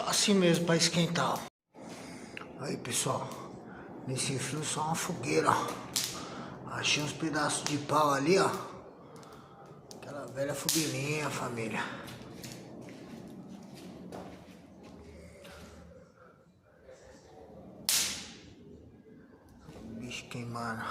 Só assim mesmo pra esquentar, ó. Aí, pessoal, nesse frio só uma fogueira, ó. Achei uns pedaços de pau ali, ó. Aquela velha fogueirinha, família. O bicho queimando.